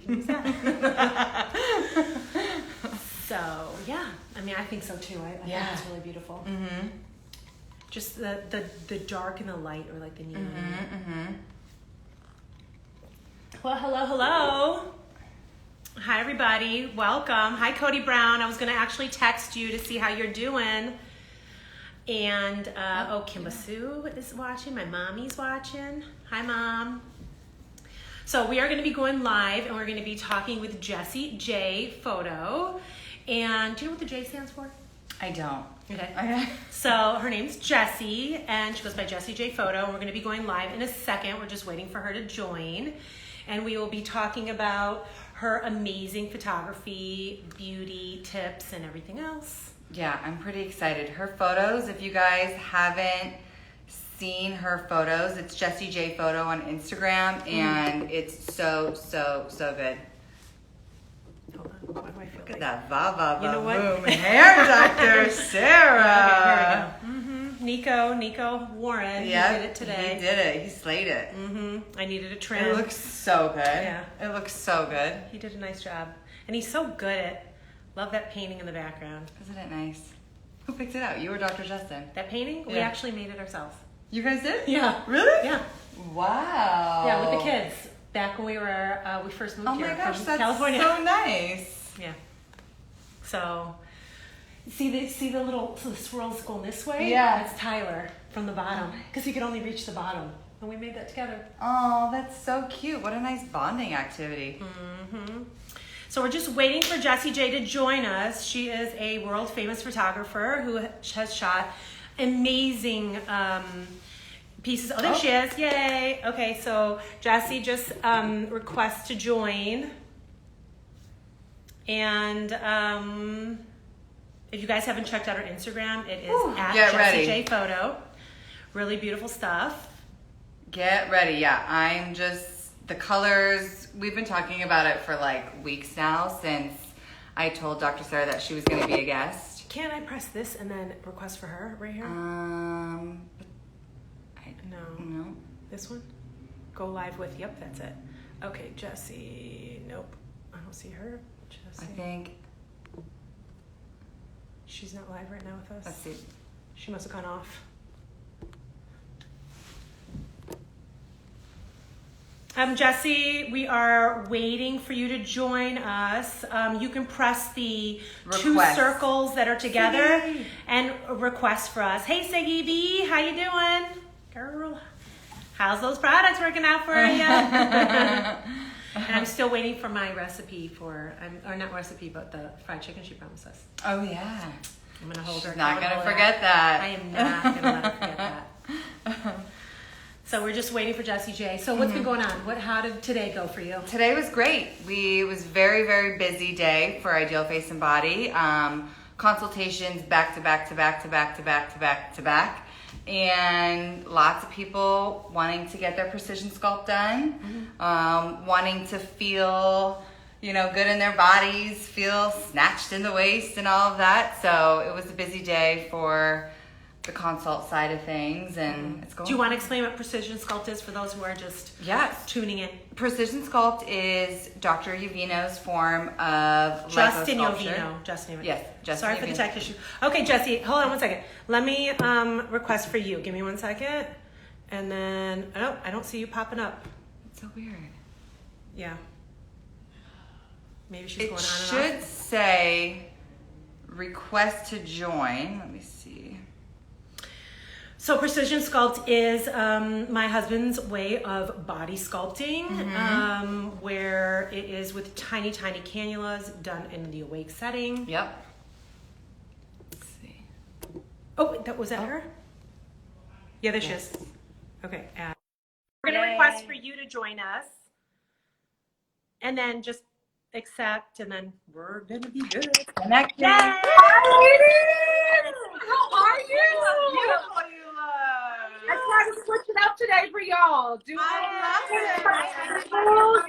can use that. So, yeah. I mean, I think so too. I think it's really beautiful. Mm-hmm. Just the dark and the light, or like the neon. Mm-hmm, mm-hmm. Well, hello. Hi, everybody. Welcome. Hi, Cody Brown. I was going to actually text you to see how you're doing. And, Kimba Sue is watching. My mommy's watching. Hi, Mom. So we are going to be going live, and we're going to be talking with Jessy J Photo. And do you know what the J stands for? I don't. Okay. So her name's Jessy, and she goes by Jessy J Photo. And we're going to be going live in a second. We're just waiting for her to join. And we will be talking about her amazing photography, beauty, tips, and everything else. Yeah, I'm pretty excited. Her photos, if you guys haven't seen her photos, it's Jessy J Photo on Instagram, and it's so good. Hold on. Why do I feel Look like at that You know what? boom hair, Dr. Sarah. Okay, here we go. Nico Warren, he did it today. He did it. He slayed it. I needed a trim. It looks so good. Yeah. It looks so good. He did a nice job. And he's so good at, love that painting in the background. Isn't it nice? Who picked it out? You or Dr. Justin? That painting? We actually made it ourselves. You guys did? Yeah. Really? Yeah. Wow. Yeah, with the kids. Back when we first moved here from California. So nice. Yeah. So, see the little swirls going this way? Yeah. That's Tyler from the bottom, because he could only reach the bottom. And we made that together. Oh, that's so cute. What a nice bonding activity. Mm-hmm. So we're just waiting for Jessy J to join us. She is a world famous photographer who has shot amazing pieces. Oh, there she is. Yay. Okay, so Jessy just requests to join. And if you guys haven't checked out her Instagram, it is at Jessy J Photo. Really beautiful stuff. Get ready. Yeah, the colors, we've been talking about it for like weeks now since I told Dr. Sarah that she was going to be a guest. Can I press this and then request for her right here? No. This one? Go live with, yep, that's it. Okay, Jessy, nope. I don't see her. Jessy. I think. She's not live right now with us. Let's see. She must have gone off. Jessy, we are waiting for you to join us. You can press the two circles that are together and request for us. Hey, Siggy B, how you doing? Girl, how's those products working out for you? And I'm still waiting for my recipe but the fried chicken she promised us. Oh, yeah. I'm going to hold her. She's not going to forget that. I am not going to let her forget that. So we're just waiting for Jessy J. So what's been going on? How did today go for you? Today was great. It was very, very busy day for Ideal Face and Body. Consultations back to back. And lots of people wanting to get their precision sculpt done, wanting to feel, good in their bodies, feel snatched in the waist and all of that. So it was a busy day for the consult side of things, and it's going. Do you want to explain what precision sculpt is for those who are just tuning in? Precision sculpt is Dr. Yovino's form of Justin liposculpture. Justin. Yes, Justin. Sorry for the tech issue. Okay, Jessy, hold on one second. Let me request for you. Give me 1 second, and then I don't see you popping up. It's so weird. Yeah. Maybe she's going on and off. It should say request to join. Let me see. So precision sculpt is my husband's way of body sculpting, where it is with tiny, tiny cannulas done in the awake setting. Yep. Let's see. Oh, was that her? Yeah, there she is. Okay. We're going to request for you to join us, and then just accept, and then we're going to be good. Connecting. Yay! How are you? Beautiful you look. I tried to switch it up today for y'all. Oh,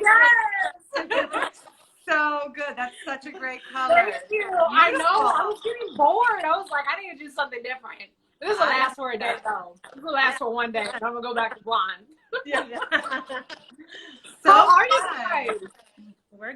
yes. So good. That's such a great color. Thank you. I know. I was getting bored. I was like, I need to do something different. This will last for a day, though. This will last for one day, and I'm going to go back to blonde. Yeah. So how are you guys? We're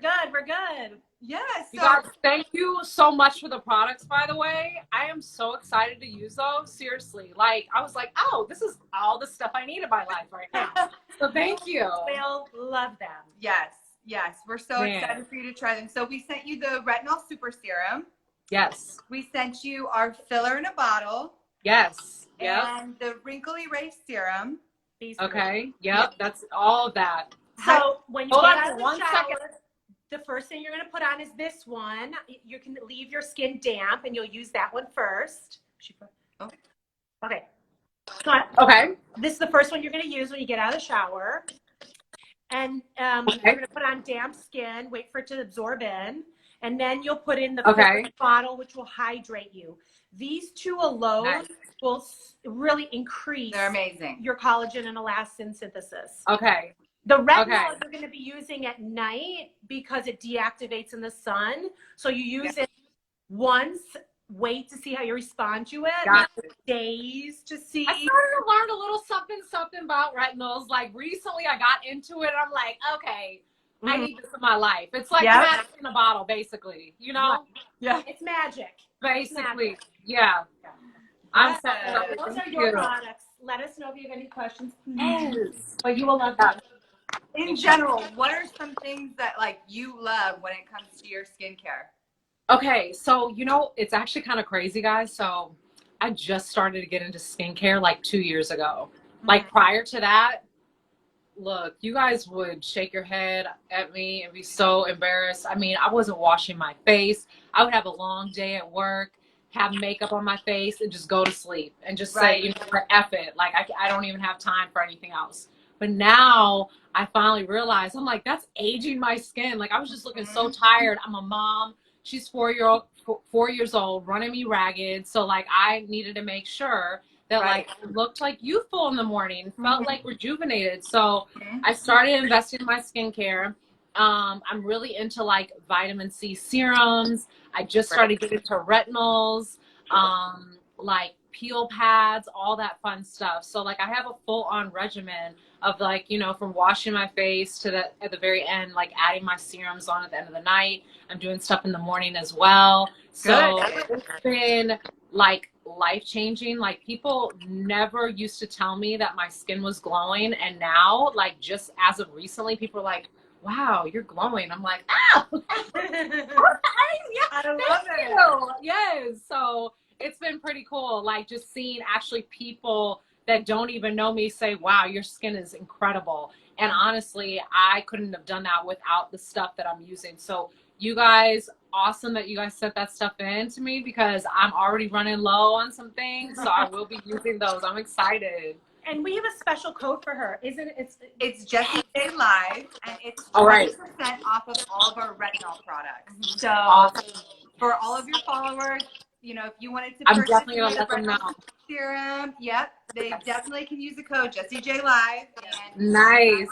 good. Yes. You guys, thank you so much for the products, by the way. I am so excited to use those. Seriously. Like, I was like, oh, this is all the stuff I need in my life right now. So thank you. We'll love them. Yes. Yes. We're so excited for you to try them. So we sent you the Retinol Super Serum. Yes. We sent you our filler in a bottle. Yes. Yep. And the Wrinkle Erase Serum. Okay. Yep. That's all of that. So when you Hold get on out for of the 1 shower, second. the first thing you're going to put on is this one. You can leave your skin damp, and you'll use that one first. Oh. Okay. Okay. This is the first one you're going to use when you get out of the shower. And you're going to put on damp skin, wait for it to absorb in, and then you'll put in the bottle, which will hydrate you. These two alone will really increase They're amazing. Your collagen and elastin synthesis. Okay. The retinol you're going to be using at night because it deactivates in the sun. So you use it once, wait to see how you respond to it. Days to see. I started to learn a little something about retinols. Like recently I got into it. I'm like, okay, I need this in my life. It's like magic in a bottle, basically. You know? Yeah. It's magic. Basically. Yeah. I'm set. Those are your products. Let us know if you have any questions, please. But you will love them. In general, what are some things that like you love when it comes to your skincare? Okay, so you know, it's actually kind of crazy, guys. So I just started to get into skincare like 2 years ago. Like prior to that, look, you guys would shake your head at me and be so embarrassed. I mean, I wasn't washing my face. I would have a long day at work, have makeup on my face, and just go to sleep and just say, you know, F it. Like I don't even have time for anything else. But now I finally realized, I'm like, that's aging my skin. Like I was just looking so tired. I'm a mom. She's 4 years old, running me ragged. So like I needed to make sure that like I looked like youthful in the morning, felt like rejuvenated. So I started investing in my skincare. I'm really into like vitamin C serums. I just started getting into retinols, like peel pads, all that fun stuff. So like I have a full-on regimen of like, you know, from washing my face to at the very end, like adding my serums on at the end of the night. I'm doing stuff in the morning as well. So it's been like life-changing. Like people never used to tell me that my skin was glowing, and now like just as of recently, people are like, wow, you're glowing. I'm like, oh, I love it. Yes. So it's been pretty cool. Like just seeing actually people that don't even know me say, wow, your skin is incredible. And honestly, I couldn't have done that without the stuff that I'm using. So you guys, awesome that you guys sent that stuff in to me because I'm already running low on some things. So I will be using those. I'm excited. And we have a special code for her, isn't it? It's Jessy J Live, and it's 20% off of all of our retinol products. So for all of your followers, you know, if you wanted to purchase definitely gonna let them know. Serum, they definitely can use the code Jessy J Live. And nice.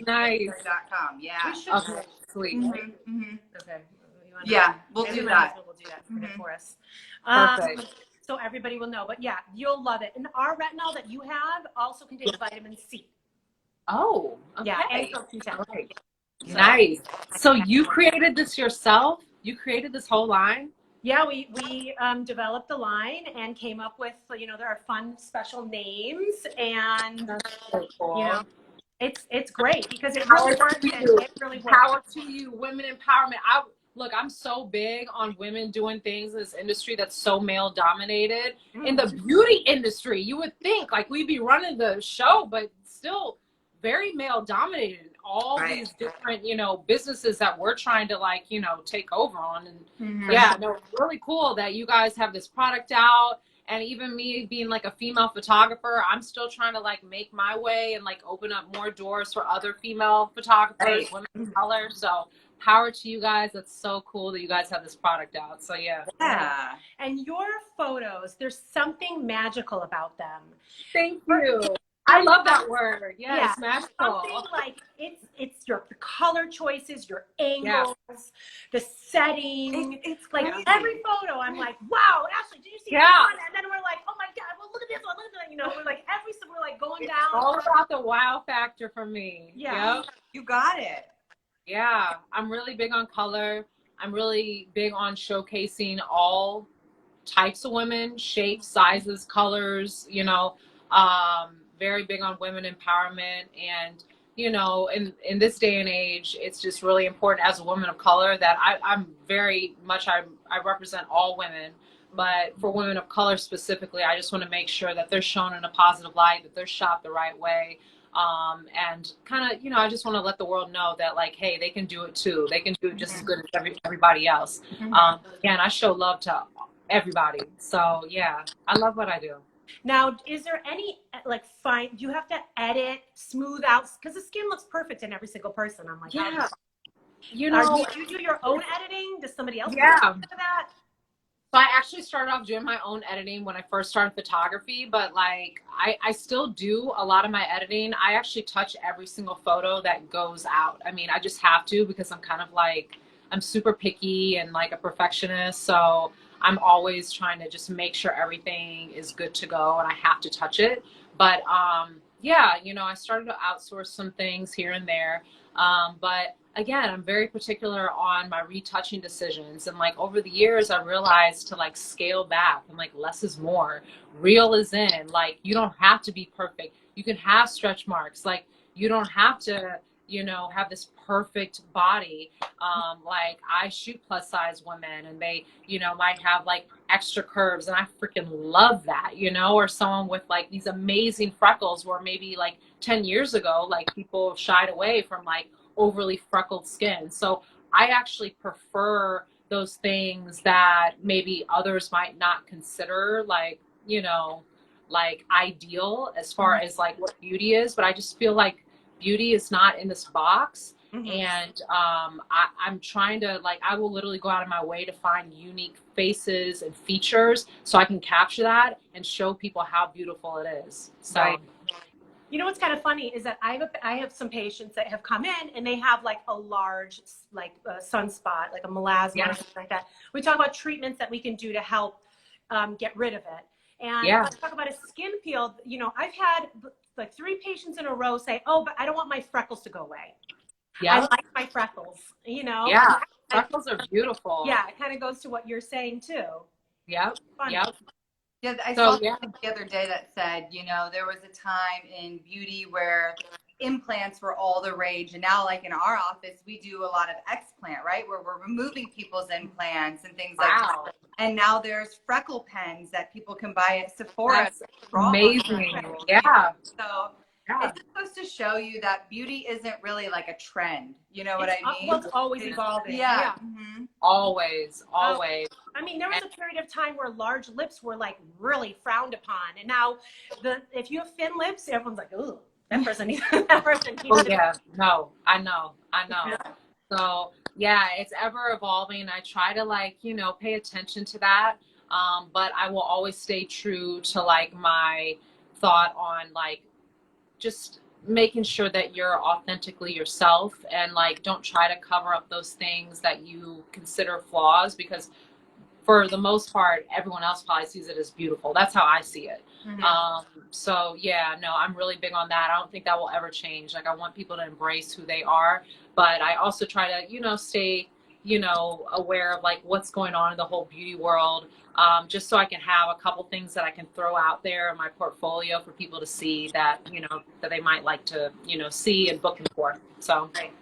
.com. Yeah. Okay, sweet. Okay. Yeah, we'll do that. We'll do that for us. Perfect. So everybody will know. But yeah, you'll love it. And our retinol that you have also contains vitamin C. Oh, okay. Yeah, and CoQ10. Right. Nice. So you created this yourself? You created this whole line? Yeah, we developed the line and came up with, you know, there are fun special names, and that's so cool. You know, it's great because it really works. It really works. Power to you, women empowerment. Look, I'm so big on women doing things in this industry that's so male dominated. In the beauty industry, you would think like we'd be running the show, but still very male dominated. All these different, you know, businesses that we're trying to like, you know, take over on. And yeah, no, really cool that you guys have this product out. And even me being like a female photographer, I'm still trying to like make my way and like open up more doors for other female photographers, women of color. So power to you guys. That's so cool that you guys have this product out. So yeah. And your photos, there's something magical about them. Thank you. I love that word. Yes, magical. Something like it's the color choices, your angles, the setting. It's like every photo. I'm like, wow, Ashley, did you see that one? And then we're like, oh my God, well look at this one, look at that. You know, we're like we're like going down. All about the wow factor for me. Yeah, you got it. Yeah, I'm really big on color. I'm really big on showcasing all types of women, shapes, sizes, colors, very big on women empowerment. And, in this day and age, it's just really important as a woman of color that I'm very much, I represent all women. But for women of color specifically, I just want to make sure that they're shown in a positive light, that they're shot the right way. And kind of, I just want to let the world know that, like, hey, they can do it too. They can do it just as good as everybody else. Again, I show love to everybody. So yeah, I love what I do. Now, is there any do you have to edit, smooth out? Because the skin looks perfect in every single person. I'm like, Yeah. do you do your own editing? Does somebody else do that? So I actually started off doing my own editing when I first started photography, but like I still do a lot of my editing. I actually touch every single photo that goes out. I mean, I just have to, because I'm kind of like, I'm super picky and like a perfectionist. So I'm always trying to just make sure everything is good to go, and I have to touch it. But yeah, I started to outsource some things here and there. But again, I'm very particular on my retouching decisions. And like over the years, I realized to like scale back and like less is more. Real is in. Like, you don't have to be perfect. You can have stretch marks. Like, you don't have to, have this perfect body. Like, I shoot plus size women, and they, might have like extra curves, and I freaking love that, or someone with like these amazing freckles where maybe like 10 years ago, like people shied away from like overly freckled skin. So I actually prefer those things that maybe others might not consider like, like ideal as far as like what beauty is. But I just feel like beauty is not in this box. And I'm trying to, like, I will literally go out of my way to find unique faces and features so I can capture that and show people how beautiful it is. So right. You know what's kind of funny is that I have some patients that have come in and they have like a large sunspot, like a melasma or something like that. We talk about treatments that we can do to help get rid of it. And let's talk about a skin peel. I've had like 3 patients in a row say, "Oh, but I don't want my freckles to go away. I like my freckles." Yeah, freckles are beautiful. Yeah, it kind of goes to what you're saying too. Yep. Yeah, I saw something the other day that said, there was a time in beauty where implants were all the rage. And now, like in our office, we do a lot of explant, right? Where we're removing people's implants and things like that. And now there's freckle pens that people can buy at Sephora. That's amazing. Yeah. So it's supposed to show you that beauty isn't really like a trend. You know what I mean? Well, it's always evolving. Yeah. Always. I mean, there was a period of time where large lips were like really frowned upon, and now if you have thin lips, everyone's like, "Ooh, that person needs that person." Oh yeah, no, I know. Yeah. So yeah, it's ever evolving. I try to pay attention to that, but I will always stay true to like my thought on like just making sure that you're authentically yourself, and like don't try to cover up those things that you consider flaws, because for the most part everyone else probably sees it as beautiful. That's how I see it. So yeah, no, I'm really big on that. I don't think that will ever change. Like, I want people to embrace who they are, but I also try to stay aware of like what's going on in the whole beauty world, just so I can have a couple things that I can throw out there in my portfolio for people to see that, that they might like to, see and book me for. So. Right.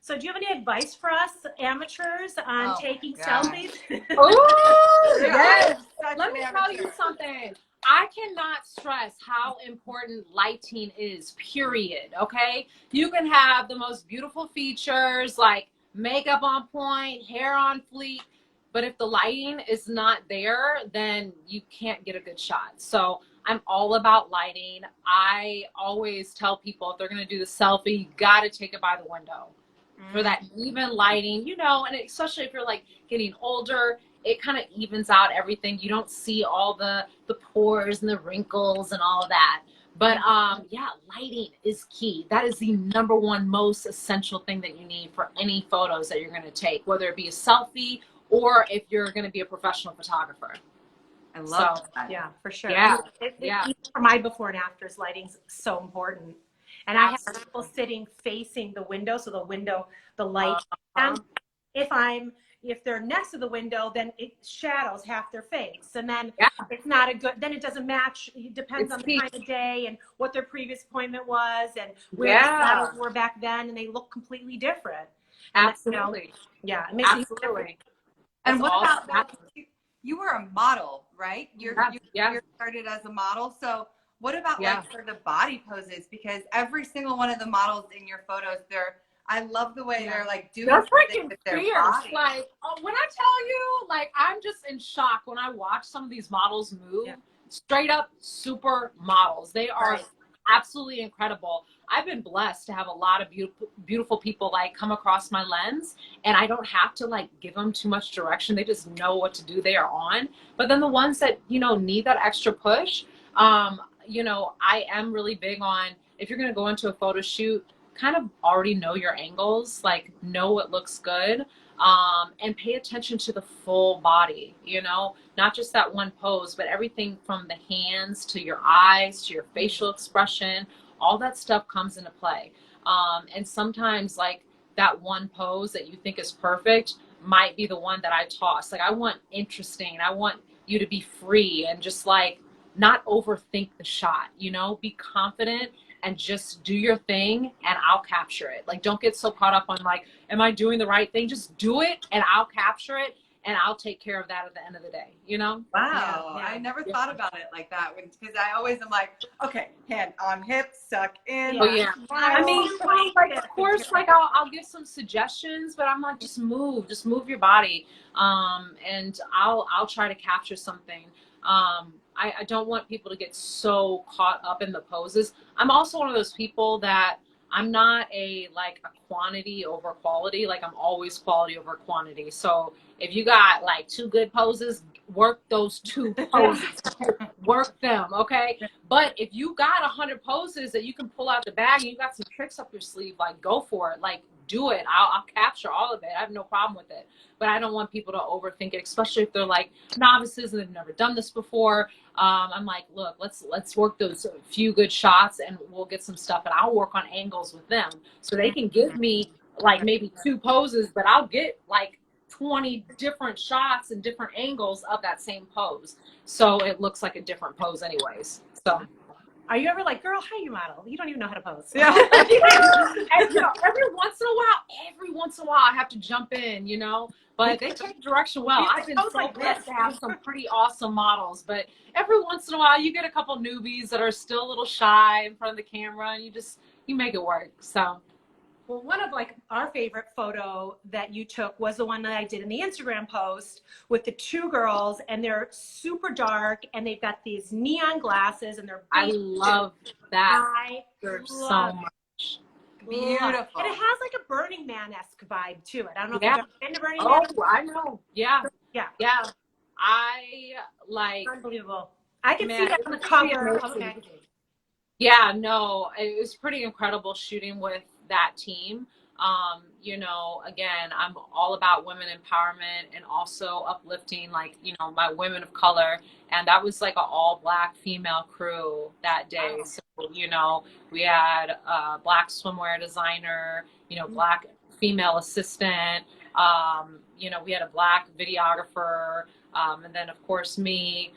So do you have any advice for us amateurs on taking selfies? Oh, yes. Let me tell you something. I cannot stress how important lighting is, period. Okay. You can have the most beautiful features, like makeup on point, hair on fleek, but if the lighting is not there, then you can't get a good shot. So I'm all about lighting. I always tell people if they're going to do the selfie, you got to take it by the window for that even lighting, and especially if you're like getting older, it kind of evens out everything. You don't see all the pores and the wrinkles and all of that. But yeah, lighting is key. That is the number one most essential thing that you need for any photos that you're going to take, whether it be a selfie or if you're going to be a professional photographer. I love that. Yeah, for sure. Yeah. For my before and afters, lighting's so important. and I have people sitting facing the window, so the light. And if they're next to the window, then it shadows half their face, and then it's not a good. Then it doesn't match. It depends on the kind of day and what their previous appointment was, and where the shadows were back then, and they look completely different. Absolutely. It makes absolutely. And what about that? You were a model, right? You started as a model. So what about like for the body poses? Because every single one of the models in your photos, I love the way they're like doing freaking with their fierce. body. Like when I tell you, like I'm just in shock when I watch some of these models move. Yeah. Straight up super models. They are absolutely incredible. I've been blessed to have a lot of beautiful people like come across my lens, and I don't have to like give them too much direction. They just know what to do. They are on. But then the ones that, you know, need that extra push, you know, I am really big on, if you're going to go into a photo shoot, kind of already know your angles, like know what looks good, and pay attention to the full body, you know, not just that one pose, but everything from the hands to your eyes, to your facial expression, all that stuff comes into play. And sometimes like that one pose that you think is perfect might be the one that I toss. Like I want interesting, I want you to be free and just like not overthink the shot, you know, be confident and just do your thing and I'll capture it. Like, don't get so caught up on like, am I doing the right thing? Just do it and I'll capture it and I'll take care of that at the end of the day, you know? Wow. I never thought about it like that, because I always am like, okay, hand on hip, suck in. Oh yeah. I mean, like, of course, like I'll give some suggestions, but I'm like, just move your body. And I'll try to capture something. I don't want people to get so caught up in the poses. I'm also one of those people that I'm not a quantity over quality. Like I'm always quality over quantity. So if you got like 2 good poses, work those 2 poses, work them. Okay. But if you got 100 poses that you can pull out the bag and you got some tricks up your sleeve, like go for it. Like do it. I'll capture all of it. I have no problem with it. But I don't want people to overthink it, especially if they're like novices and they've never done this before. I'm like, look, let's work those few good shots and we'll get some stuff, and I'll work on angles with them so they can give me like maybe 2 poses, but I'll get like 20 different shots and different angles of that same pose, so it looks like a different pose anyways. So are you ever like, girl, how do you model? You don't even know how to pose. Yeah. And, you know, every once in a while I have to jump in, you know, but they take direction well. I've been so blessed to have some pretty awesome models, but every once in a while you get a couple newbies that are still a little shy in front of the camera, and you make it work. So. Well, one of like our favorite photo that you took was the one that I did in the Instagram post with the 2 girls, and they're super dark and they've got these neon glasses and they're I love that. They're so much. Beautiful. And it has like a Burning Man-esque vibe to it. I don't know if you've ever been to Burning Man. Oh, I know. Yeah. I like. Unbelievable. I can see that on the cover. Okay. Yeah, no, it was pretty incredible shooting with that team. You know, again, I'm all about women empowerment and also uplifting, like, you know, my women of color. And that was like an all Black female crew that day. Wow. So, you know, we had a Black swimwear designer, you know, Black female assistant, you know, we had a Black videographer, and then of course me,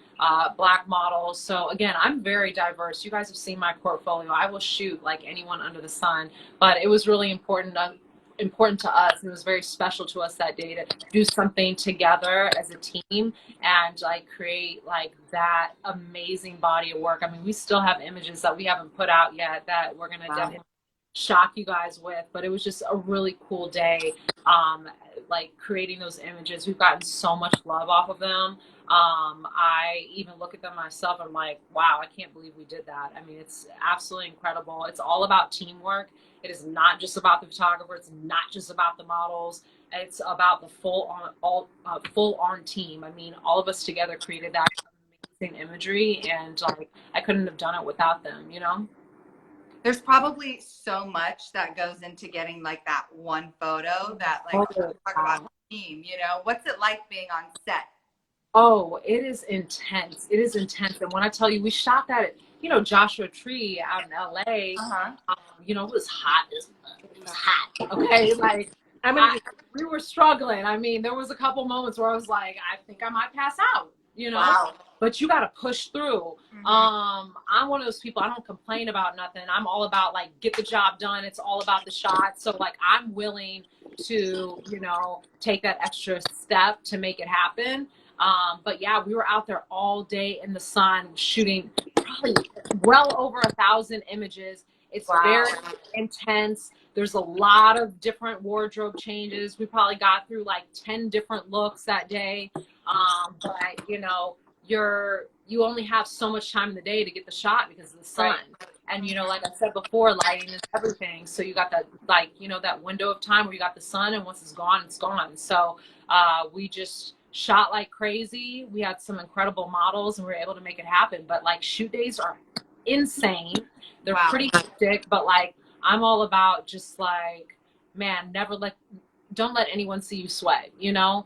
Black models. So again, I'm very diverse. You guys have seen my portfolio. I will shoot like anyone under the sun, but it was really important to us, and it was very special to us that day to do something together as a team and like create like that amazing body of work. I mean, we still have images that we haven't put out yet that we're gonna definitely shock you guys with, but it was just a really cool day, like creating those images. We've gotten so much love off of them. I even look at them myself and I'm like, wow, I can't believe we did that. I mean, it's absolutely incredible. It's all about teamwork. It is not just about the photographer. It's not just about the models. It's about the full on team. I mean, all of us together created that amazing imagery, and like I couldn't have done it without them, you know? There's probably so much that goes into getting like that one photo that like talk about the team, you know? What's it like being on set? Oh, it is intense. It is intense. And when I tell you, we shot that you know, Joshua Tree out in LA, you know, it was hot. It was hot. Okay. Like, we were struggling. I mean, there was a couple moments where I was like, I think I might pass out, you know, but you got to push through. I'm one of those people, I don't complain about nothing. I'm all about like, get the job done. It's all about the shot. So like, I'm willing to, you know, take that extra step to make it happen. But yeah, we were out there all day in the sun shooting probably well over 1,000 images. It's very intense. There's a lot of different wardrobe changes. We probably got through like 10 different looks that day. But you know, you only have so much time in the day to get the shot because of the sun. And you know, like I said before, lighting is everything. So you got that, like, you know, that window of time where you got the sun, and once it's gone, it's gone. So we just shot like crazy. We had some incredible models and we were able to make it happen. But like, shoot days are insane. They're pretty hectic, but like, I'm all about just like, man, don't let anyone see you sweat, you know?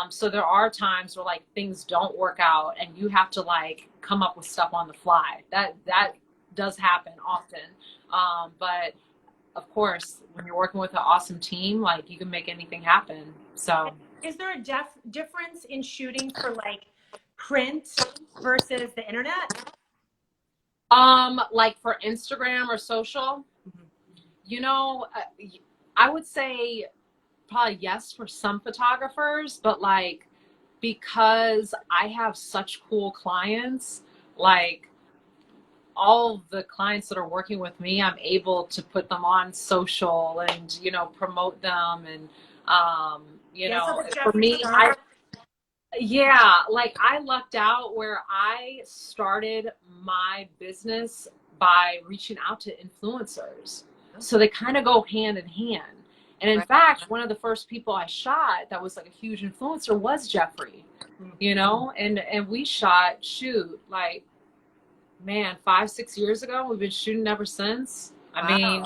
So there are times where like things don't work out and you have to like come up with stuff on the fly. That does happen often. But of course, when you're working with an awesome team, like you can make anything happen. So is there a difference in shooting for like print versus the internet? Like for Instagram or social, you know, I would say probably yes for some photographers, but like, because I have such cool clients, like all the clients that are working with me, I'm able to put them on social and, you know, promote them. And, you know, for me, like I lucked out where I started my business by reaching out to influencers. So they kind of go hand in hand. And in fact, one of the first people I shot that was like a huge influencer was Jeffrey, you know, and we shot, like, man, 5-6 years ago. We've been shooting ever since. I mean,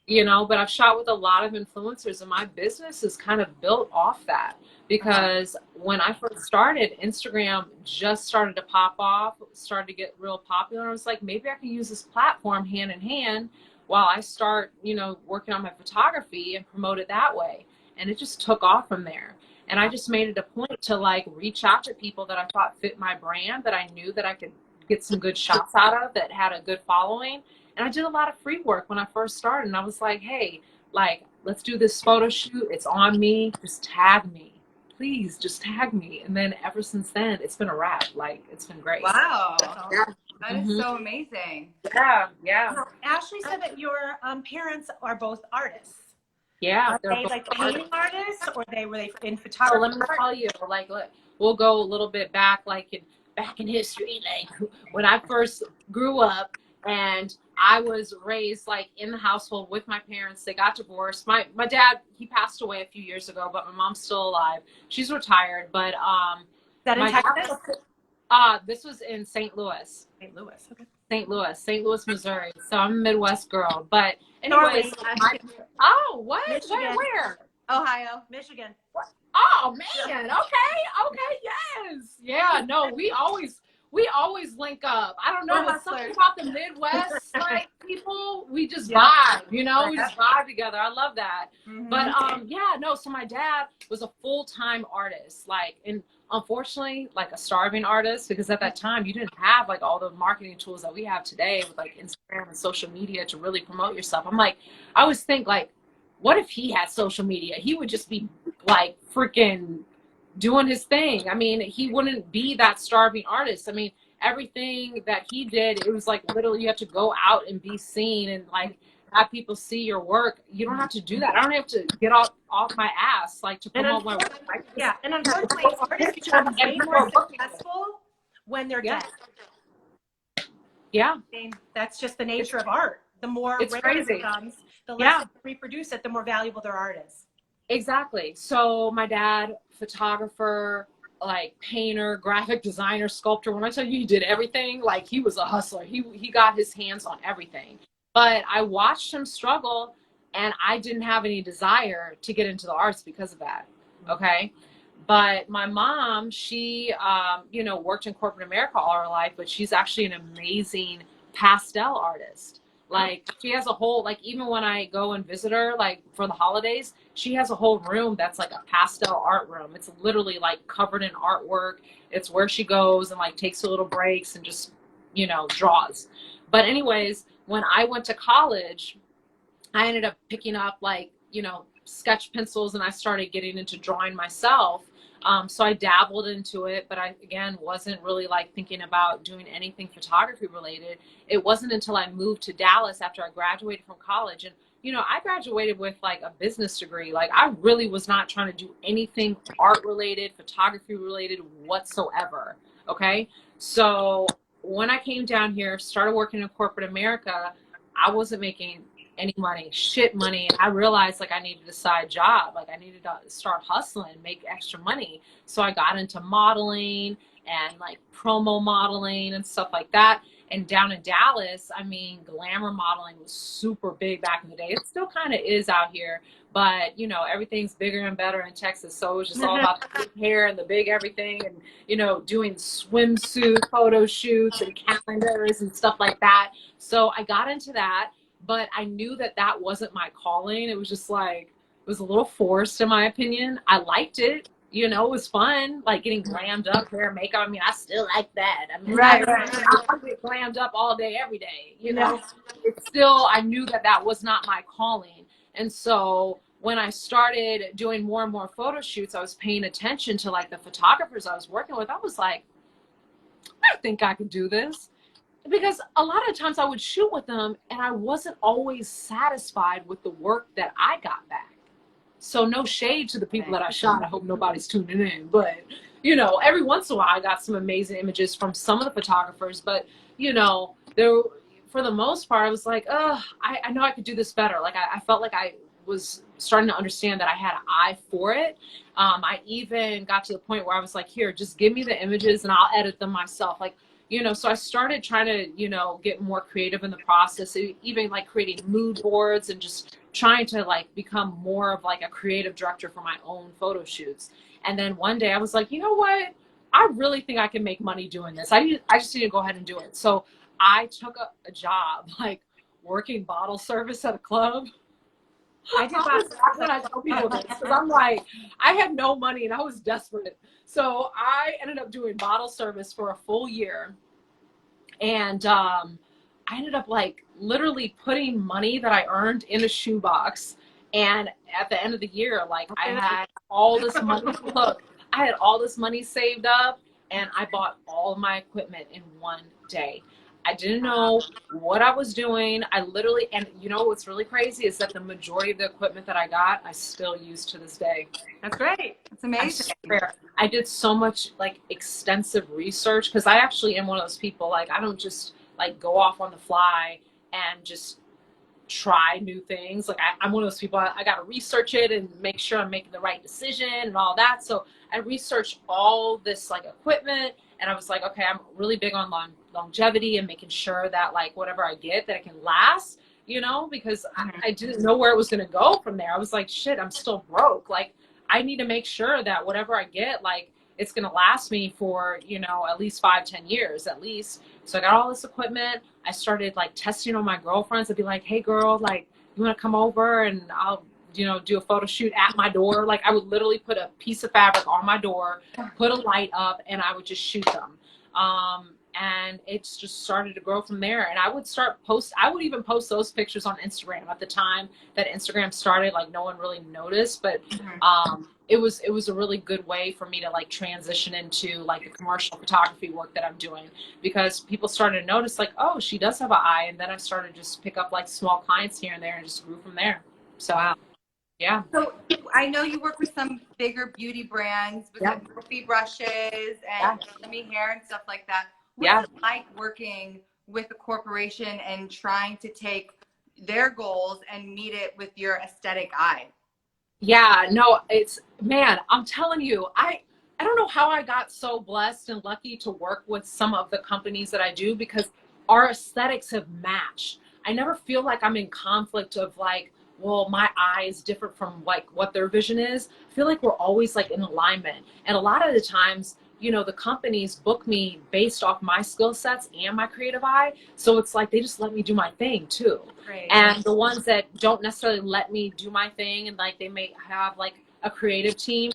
you know, but I've shot with a lot of influencers and my business is kind of built off that. Because when I first started, Instagram just started to pop off, started to get real popular. I was like, maybe I can use this platform hand in hand while I start, you know, working on my photography and promote it that way. And it just took off from there. And I just made it a point to like reach out to people that I thought fit my brand, that I knew that I could get some good shots out of, that had a good following. And I did a lot of free work when I first started. And I was like, hey, like, let's do this photo shoot. It's on me. Just tag me. Please just tag me. And then ever since then, it's been a wrap. Like, it's been great. Wow. That is so amazing. Yeah. So Ashley said that your parents are both artists. Yeah. Are they like painting artists, or were they in photography? So let me tell you, like, look, we'll go a little bit back, like back in history, like when I first grew up. And I was raised like in the household with my parents. They got divorced. My dad, he passed away a few years ago, but my mom's still alive. She's retired. But is that in Texas? This was in St. Louis. St. Louis, okay. St. Louis, Missouri. So I'm a Midwest girl. But anyways, what? Michigan. Where? Ohio. Michigan. Oh man. Okay. Yes. Yeah. No, we always link up. I don't know, but something about the Midwest, like people, we just vibe, you know, we just vibe together. I love that. But so my dad was a full-time artist, like, and unfortunately, like a starving artist, because at that time you didn't have like all the marketing tools that we have today with like Instagram and social media to really promote yourself. I'm like, I always think like, what if he had social media? He would just be like freaking doing his thing. I mean, he wouldn't be that starving artist. I mean, everything that he did, it was like literally you have to go out and be seen and like have people see your work. You don't have to do that. I don't have to get off my ass like to promote my work. Yeah, and unfortunately, artists become way more successful when they're dead. Yeah. I mean, that's just the nature of art. The more it's rare crazy. it becomes, the less they reproduce it, the more valuable their art is. Exactly. So my dad, photographer, like painter, graphic designer, sculptor. When I tell you he did everything, like he was a hustler. He got his hands on everything. But I watched him struggle and I didn't have any desire to get into the arts because of that. Okay. But my mom, she, worked in corporate America all her life, but she's actually an amazing pastel artist. Like she has a whole, like even when I go and visit her, like for the holidays, she has a whole room that's like a pastel art room. It's literally like covered in artwork. It's where she goes and like takes her little breaks and just, you know, draws. But anyways, when I went to college, I ended up picking up like, you know, sketch pencils, and I started getting into drawing myself. So I dabbled into it, but I, again, wasn't really like thinking about doing anything photography related. It wasn't until I moved to Dallas after I graduated from college. And, you know, I graduated with like a business degree. Like I really was not trying to do anything art related, photography related whatsoever. Okay. So when I came down here, started working in corporate America, I wasn't making any money, shit money. And I realized like I needed a side job. Like I needed to start hustling, make extra money. So I got into modeling and like promo modeling and stuff like that. And down in Dallas, I mean, glamour modeling was super big back in the day. It still kind of is out here, but you know, everything's bigger and better in Texas. So it was just all about the big hair and the big everything, and you know, doing swimsuit photo shoots and calendars and stuff like that. So I got into that. But I knew that that wasn't my calling. It was just like, it was a little forced in my opinion. I liked it. You know, it was fun, like getting glammed up, hair, makeup. I mean, I still like that. I mean, Right. I get glammed up all day, every day. You know, it's still, I knew that that was not my calling. And so when I started doing more and more photo shoots, I was paying attention to like the photographers I was working with. I was like, I think I could do this. Because a lot of times I would shoot with them and I wasn't always satisfied with the work that I got back. So no shade to the people that I shot. I hope nobody's tuning in. But, you know, every once in a while I got some amazing images from some of the photographers. But, you know, there, for the most part, I was like, I know I could do this better. Like I felt like I was starting to understand that I had an eye for it. I even got to the point where I was like, here, just give me the images and I'll edit them myself. Like, you know, so I started trying to, you know, get more creative in the process, even like creating mood boards and just trying to like become more of like a creative director for my own photo shoots. And then one day I was like, you know what? I really think I can make money doing this. I just need to go ahead and do it. So I took a job like working bottle service at a club. I did that's what I tell people this, because I'm like, I had no money and I was desperate. So I ended up doing bottle service for a full year. And I ended up like literally putting money that I earned in a shoebox. And at the end of the year, like I had all this money. Look, I had all this money saved up and I bought all of my equipment in one day. I didn't know what I was doing. I literally, and you know what's really crazy is that the majority of the equipment that I got, I still use to this day. That's great. That's amazing. I did so much like extensive research because I actually am one of those people, like I don't just like go off on the fly and just try new things. Like I'm one of those people, I got to research it and make sure I'm making the right decision and all that. So I researched all this like equipment and I was like, okay, I'm really big on longevity and making sure that like whatever I get that it can last, you know, because I didn't know where it was going to go from there. I was like, shit, I'm still broke. Like I need to make sure that whatever I get, like it's going to last me for, you know, at least 5-10 years at least. So I got all this equipment. I started like testing on my girlfriends. I'd be like, hey girl, like you want to come over and I'll, you know, do a photo shoot at my door. Like I would literally put a piece of fabric on my door, put a light up, and I would just shoot them. And it's just started to grow from there. And I would even post those pictures on Instagram at the time that Instagram started. Like no one really noticed, but it was a really good way for me to like transition into like the commercial photography work that I'm doing, because people started to notice like, oh, she does have an eye. And then I started to just pick up like small clients here and there and just grew from there. So wow. Yeah. So I know you work with some bigger beauty brands with like Morphe brushes and shimmy hair and stuff like that. What's it like working with a corporation and trying to take their goals and meet it with your aesthetic eye? Yeah, no, man, I'm telling you, I don't know how I got so blessed and lucky to work with some of the companies that I do, because our aesthetics have matched. I never feel like I'm in conflict of like, well, my eye is different from like what their vision is. I feel like we're always like in alignment. And a lot of the times you know, the companies book me based off my skill sets and my creative eye. So it's like, they just let me do my thing too. Great. And the ones that don't necessarily let me do my thing, and like, they may have like a creative team,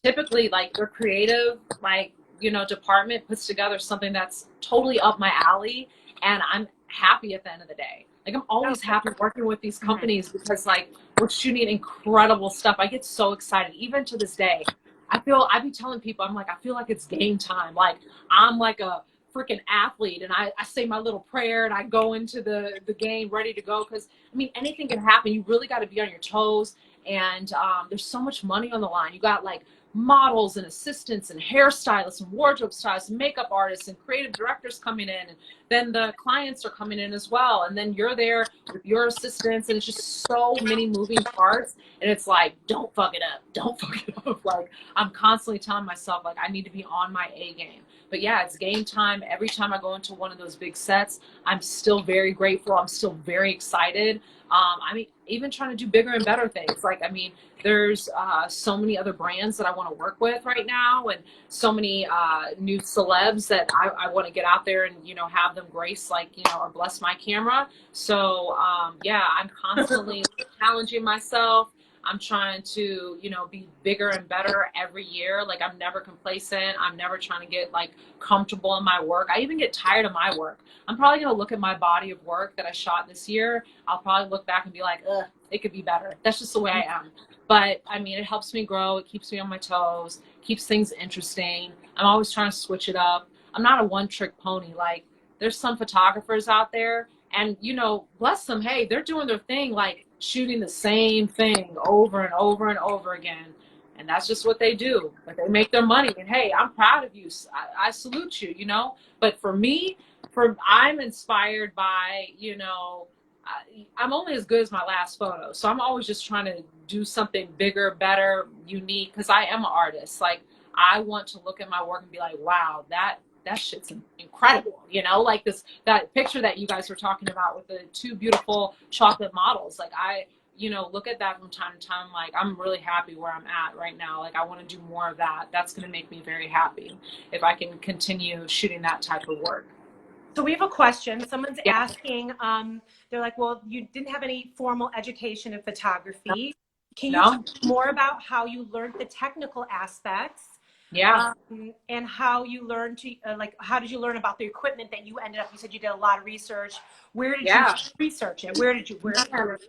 typically like their creative, like, you know, department puts together something that's totally up my alley, and I'm happy at the end of the day. Like, I'm always happy working with these companies because like, we're shooting incredible stuff. I get so excited, even to this day. I be telling people, I'm like, I feel like it's game time. Like, I'm like a freaking athlete, and I say my little prayer and I go into the game ready to go. Cause I mean, anything can happen. You really got to be on your toes. And there's so much money on the line. You got like models and assistants and hairstylists and wardrobe stylists and makeup artists and creative directors coming in, and then the clients are coming in as well, and then you're there with your assistants, and it's just so many moving parts, and it's like, don't fuck it up. Like, I'm constantly telling myself, like, I need to be on my A game. But yeah, it's game time. Every time I go into one of those big sets, I'm still very grateful. I'm still very excited. I mean, even trying to do bigger and better things. Like, I mean, there's so many other brands that I want to work with right now, and so many new celebs that I want to get out there and, you know, have them grace, like, you know, or bless my camera. So yeah, I'm constantly challenging myself. I'm trying to, you know, be bigger and better every year. Like, I'm never complacent. I'm never trying to get like comfortable in my work. I even get tired of my work. I'm probably going to look at my body of work that I shot this year. I'll probably look back and be like, ugh, it could be better. That's just the way I am. But I mean, it helps me grow. It keeps me on my toes, keeps things interesting. I'm always trying to switch it up. I'm not a one-trick pony. Like, there's some photographers out there, and, you know, bless them. Hey, they're doing their thing, like shooting the same thing over and over and over again. And that's just what they do. But they make their money. And hey, I'm proud of you. I salute you, you know. But for me, I'm inspired by, you know, I'm only as good as my last photo. So I'm always just trying to do something bigger, better, unique, because I am an artist. Like, I want to look at my work and be like, wow, that shit's incredible, you know, like that picture that you guys were talking about with the two beautiful chocolate models. Like, I, you know, look at that from time to time. Like, I'm really happy where I'm at right now. Like, I want to do more of that. That's going to make me very happy if I can continue shooting that type of work. So we have a question. Someone's asking, they're like, well, you didn't have any formal education in photography. Can you talk more about how you learned the technical aspects? Yeah. And how you learned to, like, how did you learn about the equipment that you ended up, you said you did a lot of research. Where did you research it?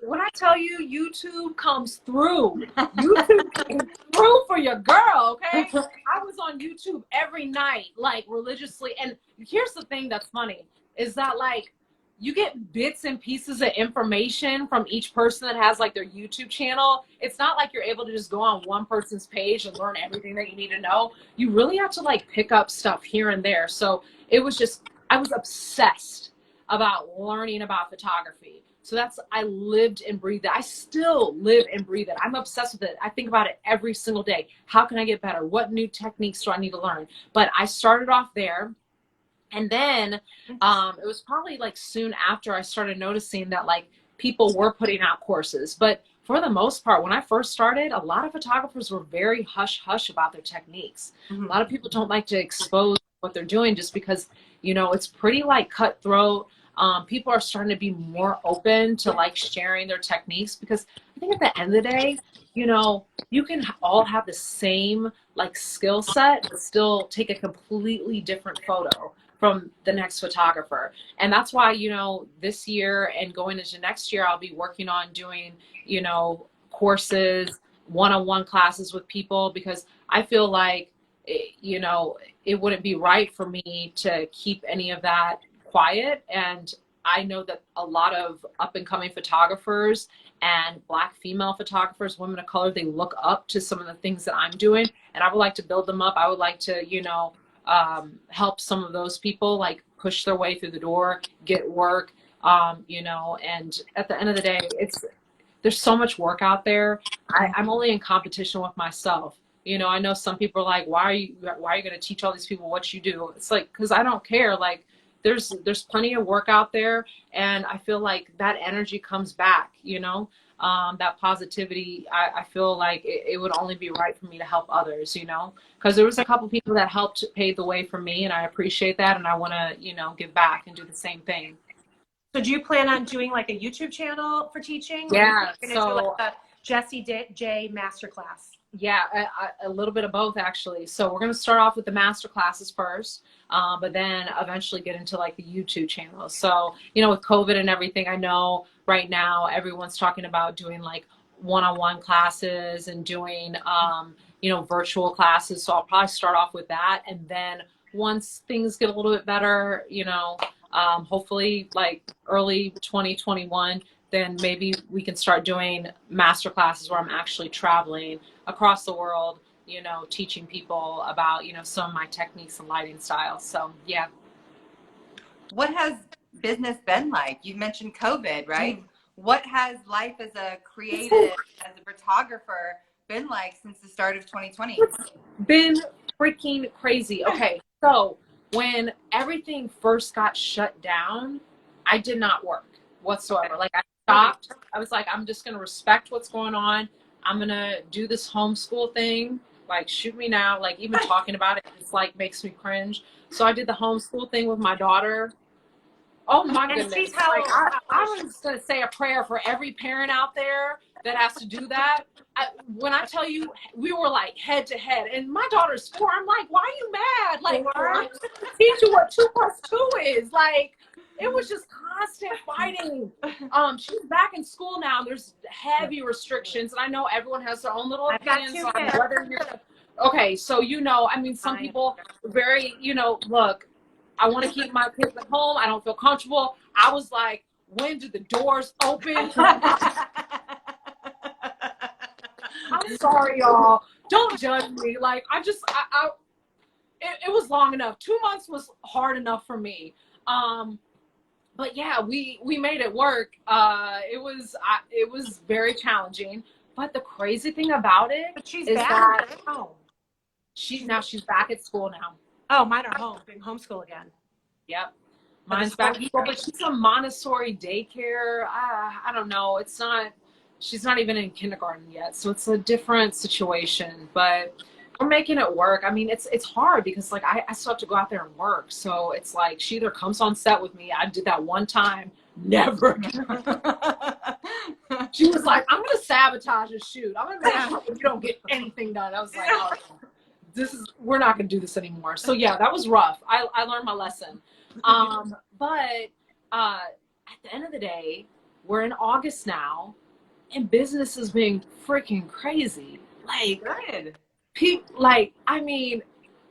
When I tell you, YouTube comes through. YouTube came through for your girl, okay? I was on YouTube every night, like, religiously. And here's the thing that's funny, is that, like, you get bits and pieces of information from each person that has like their YouTube channel. It's not like you're able to just go on one person's page and learn everything that you need to know. You really have to like pick up stuff here and there. So it was just, I was obsessed about learning about photography. So I lived and breathed it. I still live and breathe it. I'm obsessed with it. I think about it every single day. How can I get better? What new techniques do I need to learn? But I started off there. And then it was probably like soon after I started noticing that like people were putting out courses. But for the most part, when I first started, a lot of photographers were very hush-hush about their techniques. A lot of people don't like to expose what they're doing just because, you know, it's pretty like cutthroat. People are starting to be more open to like sharing their techniques, because I think at the end of the day, you know, you can all have the same like skill set, but still take a completely different photo from the next photographer. And that's why, you know, this year and going into next year, I'll be working on doing, you know, courses, one-on-one classes with people, because I feel like, you know, it wouldn't be right for me to keep any of that quiet. And I know that a lot of up and coming photographers and Black female photographers, women of color, they look up to some of the things that I'm doing, and I would like to build them up. I would like to, you know, help some of those people like push their way through the door, get work, you know. And at the end of the day, there's so much work out there. I'm only in competition with myself. You know, I know some people are like, why are you going to teach all these people what you do? It's like, because I don't care. Like, there's plenty of work out there, and I feel like that energy comes back, you know. that positivity, I feel like it would only be right for me to help others, you know, because there was a couple people that helped pave the way for me, and I appreciate that, and I want to, you know, give back and do the same thing. So do you plan on doing like a YouTube channel for teaching? Yeah, Or so do like a Jessy J masterclass? Yeah, a little bit of both actually. So we're going to start off with the master classes first, but then eventually get into like the YouTube channel. So, you know, with COVID and everything, I know right now everyone's talking about doing like one-on-one classes and doing, you know, virtual classes. So I'll probably start off with that. And then once things get a little bit better, you know, hopefully like early 2021, then maybe we can start doing master classes where I'm actually traveling across the world, you know, teaching people about, you know, some of my techniques and lighting styles. So, yeah. What has business been like? You mentioned COVID, right? What has life as a creative, as a photographer been like since the start of 2020? It's been freaking crazy. Okay, so when everything first got shut down, I did not work whatsoever. Like I stopped. I was like, I'm just going to respect what's going on. I'm going to do this homeschool thing. Like, shoot me now. Like, even talking about it, it's like makes me cringe. So I did the homeschool thing with my daughter. Oh my goodness. Like, I was going to say a prayer for every parent out there that has to do that. When I tell you, we were like head to head, and my daughter's 4. I'm like, why are you mad? Like, I'm teach you what 2 + 2 is. Like, it was just constant fighting. She's back in school now. There's heavy restrictions, and I know everyone has their own little opinions on whether you're okay. So, you know, I mean, some people very, you know, look, I want to keep my kids at home. I don't feel comfortable. I was like, when do the doors open? I'm sorry, y'all. Don't judge me. Like, it was long enough. 2 months was hard enough for me. But yeah, we made it work. It was very challenging. But the crazy thing about it is that she's back at school now. Oh, mine are home, being homeschool again. Yep. Mine's back at school, but she's a Montessori daycare. I don't know. She's not even in kindergarten yet. So it's a different situation, but we're making it work. I mean, it's hard because like I still have to go out there and work. So it's like she either comes on set with me. I did that one time. Never. She was like, I'm going to sabotage a shoot. I'm going to make sure you don't get anything done. I was like, oh, we're not going to do this anymore. So yeah, that was rough. I learned my lesson. But at the end of the day, we're in August now, and business is being freaking crazy. Like, people, like, I mean,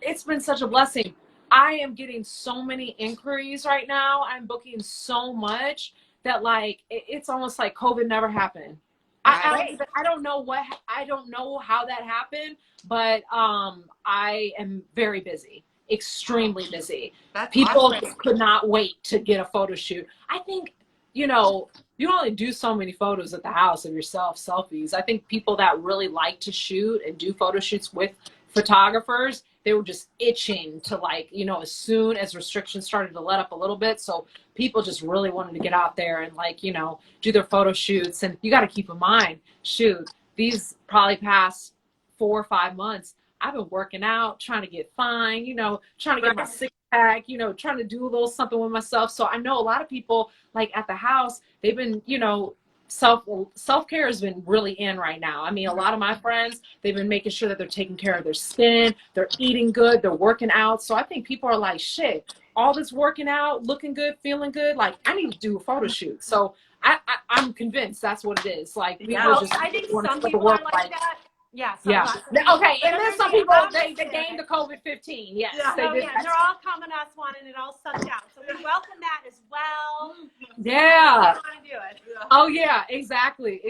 it's been such a blessing. I am getting so many inquiries right now. I'm booking so much that like it's almost like COVID never happened. I don't know how that happened, but I am very busy, extremely busy. People could not wait to get a photo shoot. I think, you know, you only do so many photos at the house of yourself, selfies. I think people that really like to shoot and do photo shoots with photographers, they were just itching to, like, you know, as soon as restrictions started to let up a little bit. So people just really wanted to get out there and, like, you know, do their photo shoots. And you got to keep in mind, shoot, these probably past 4 or 5 months, I've been working out, trying to get fine, you know, trying to get my six-pack, you know, trying to do a little something with myself. So I know a lot of people, like, at the house, they've been, you know, self-care has been really in right now. I mean, a lot of my friends, they've been making sure that they're taking care of their skin, they're eating good, they're working out. So I think people are like, shit, all this working out, looking good, feeling good, like, I need to do a photo shoot. So I'm convinced that's what it is. Like, people just I think some people are like that. Yeah. Okay. And then some people, they gained the COVID-15. Yes. Yeah. They're all coming to us wanting it all sucked out. So we welcome that as well. Yeah. We want to do it. Oh yeah, exactly.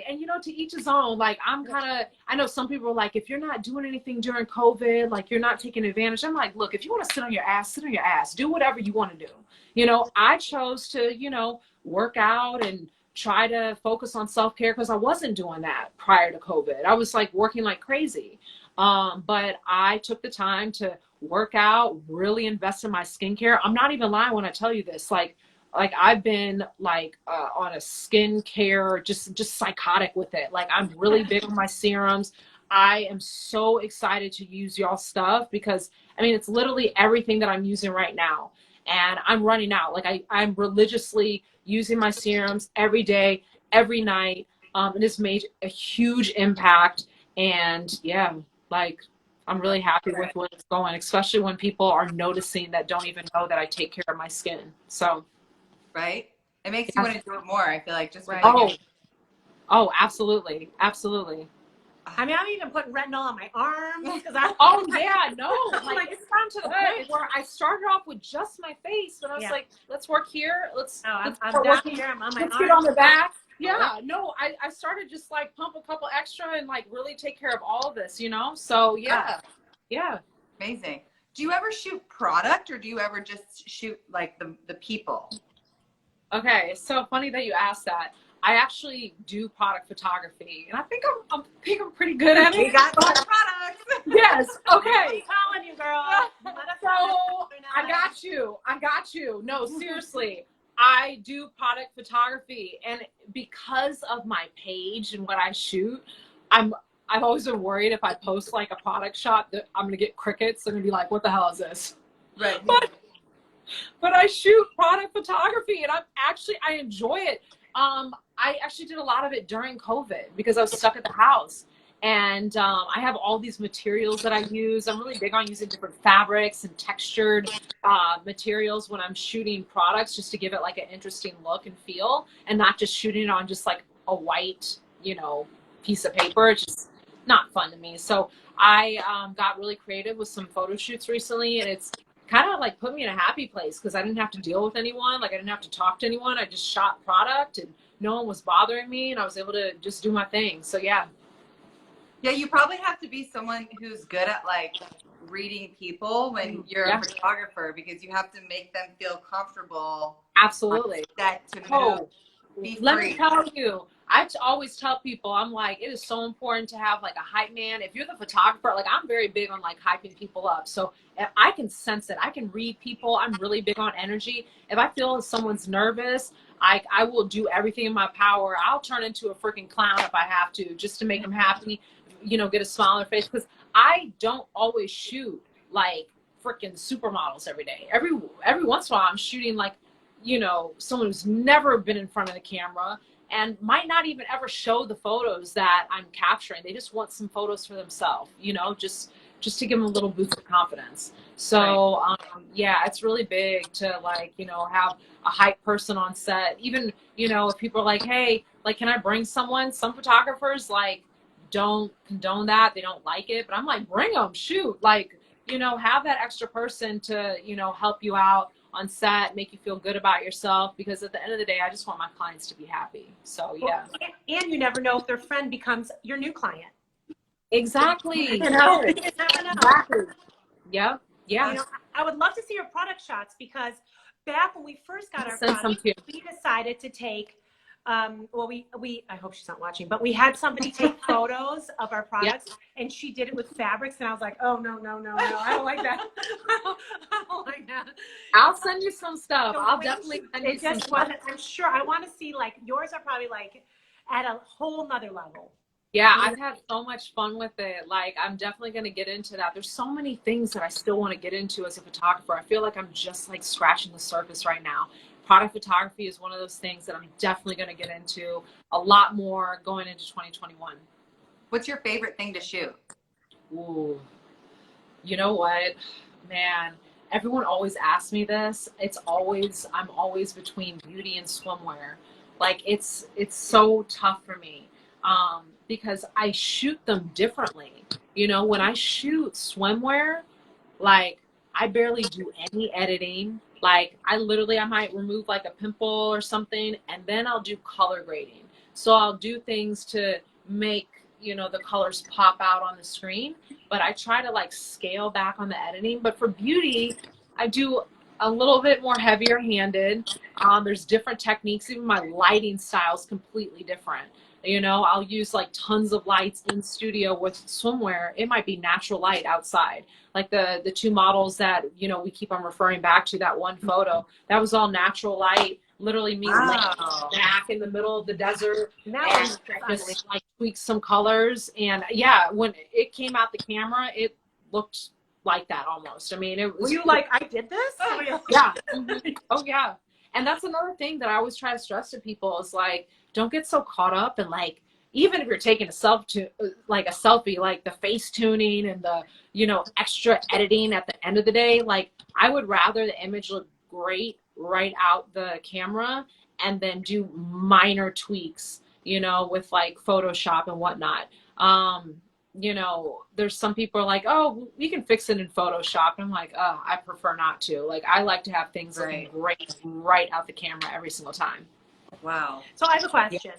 And you know, to each his own. Like, I know some people are like, if you're not doing anything during COVID, like, you're not taking advantage. I'm like, look, if you want to sit on your ass, sit on your ass. Do whatever you want to do. You know, I chose to, you know, work out and try to focus on self-care because I wasn't doing that prior to COVID. I was like working like crazy. But I took the time to work out, really invest in my skincare. I'm not even lying when I tell you this. Like, Like I've been like on a skincare, just psychotic with it. Like I'm really big on my serums. I am so excited to use y'all stuff because I mean it's literally everything that I'm using right now, and I'm running out. Like I'm religiously using my serums every day, every night. It has made a huge impact, and yeah, like I'm really happy with where it's going, especially when people are noticing that don't even know that I take care of my skin. So. Right? It makes you want to do it more. I feel like just Right. Oh, absolutely, absolutely. I mean, I'm even putting retinol on my arms because I. Oh yeah, no, like it's gotten to the point where I started off with just my face, and I was like, let's work here, let's I'm start down working here. I'm on my let's arms. get on the back. Yeah, no, I started just like pump a couple extra and like really take care of all of this, you know. So yeah. Amazing. Do you ever shoot product, or do you ever just shoot like the people? Okay, so funny that you asked that. I actually do product photography, and I think I'm pretty good at it. We got products. Yes. Okay. I'm calling you, girl. So I got you. No, seriously, I do product photography, and because of my page and what I shoot, I've always been worried if I post like a product shot that I'm gonna get crickets. They're gonna be like, "What the hell is this?" Right. But I shoot product photography, and I enjoy it. I actually did a lot of it during COVID because I was stuck at the house, and I have all these materials that I use. I'm really big on using different fabrics and textured materials when I'm shooting products, just to give it like an interesting look and feel, and not just shooting it on just like a white, piece of paper. It's just not fun to me. So I got really creative with some photo shoots recently, and it's kind of like put me in a happy place because I didn't have to deal with anyone. Like I didn't have to talk to anyone. I just shot product and no one was bothering me, and I was able to just do my thing. So yeah. Yeah, you probably have to be someone who's good at like reading people when you're a photographer, because you have to make them feel comfortable. Absolutely. That to move. Let me tell you, I always tell people, I'm like, it is so important to have like a hype man. If you're the photographer, like I'm very big on like hyping people up. So if I can sense it. I can read people. I'm really big on energy. If I feel someone's nervous, I will do everything in my power. I'll turn into a freaking clown if I have to, just to make them happy, get a smile on their face. Because I don't always shoot like freaking supermodels every day. Every once in a while, I'm shooting like, someone who's never been in front of the camera and might not even ever show the photos that I'm capturing. They just want some photos for themselves, just to give them a little boost of confidence. So, yeah, it's really big to like, have a hype person on set. Even, if people are like, hey, like, can I bring someone? Some photographers like don't condone that. They don't like it, but I'm like, bring them, shoot, like, have that extra person to, help you out on set, make you feel good about yourself, because at the end of the day, I just want my clients to be happy. So yeah. And you never know if their friend becomes your new client. Exactly. You never know. Exactly. Yeah. Yeah. I would love to see your product shots, because back when we first got our product, we decided to take we I hope she's not watching, but we had somebody take photos of our products, and she did it with fabrics, and I was like, oh no, I don't like that. I don't like that. I'll send you some stuff. I'll definitely send you some stuff. I'm sure I want to see, like, yours are probably like at a whole nother level. Yeah, I've had so much fun with it. Like, I'm definitely going to get into that. There's so many things that I still want to get into as a photographer. I feel like I'm just like scratching the surface right now. Product photography is one of those things that I'm definitely going to get into a lot more going into 2021. What's your favorite thing to shoot? Ooh, you know what, man? Everyone always asks me this. I'm always between beauty and swimwear. Like, it's so tough for me because I shoot them differently. When I shoot swimwear, like, I barely do any editing. Like, I might remove like a pimple or something, and then I'll do color grading. So I'll do things to make, the colors pop out on the screen, but I try to like scale back on the editing. But for beauty, I do a little bit more heavier handed. There's different techniques. Even my lighting style is completely different. You know, I'll use like tons of lights in studio with swimwear. It might be natural light outside. Like the two models that, you know, we keep on referring back to, that one photo, that was all natural light, literally me laying back in the middle of the desert. And I just like tweaked some colors. And yeah, when it came out the camera, it looked like that almost. I mean, it was. Were you like, I did this? Yeah. Oh yeah. And that's another thing that I always try to stress to people is like, don't get so caught up in like, even if you're taking a selfie, like the face tuning and the, you know, extra editing at the end of the day, like I would rather the image look great right out the camera and then do minor tweaks, you know, with like Photoshop and whatnot. You know, there's some people are like, oh, we can fix it in Photoshop. And I'm like, oh, I prefer not to. Like, I like to have things looking great right out the camera every single time. Wow. So I have a question. Yeah.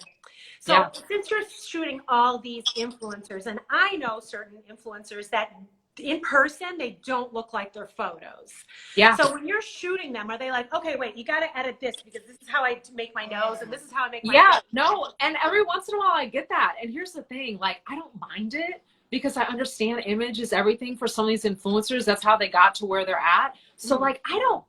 So since you're shooting all these influencers, and I know certain influencers that in person, they don't look like their photos. Yeah. So when you're shooting them, are they like, okay, wait, you got to edit this because this is how I make my nose and this is how I make my face. No. And every once in a while I get that. And here's the thing, like, I don't mind it because I understand image is everything for some of these influencers. That's how they got to where they're at. So like, I don't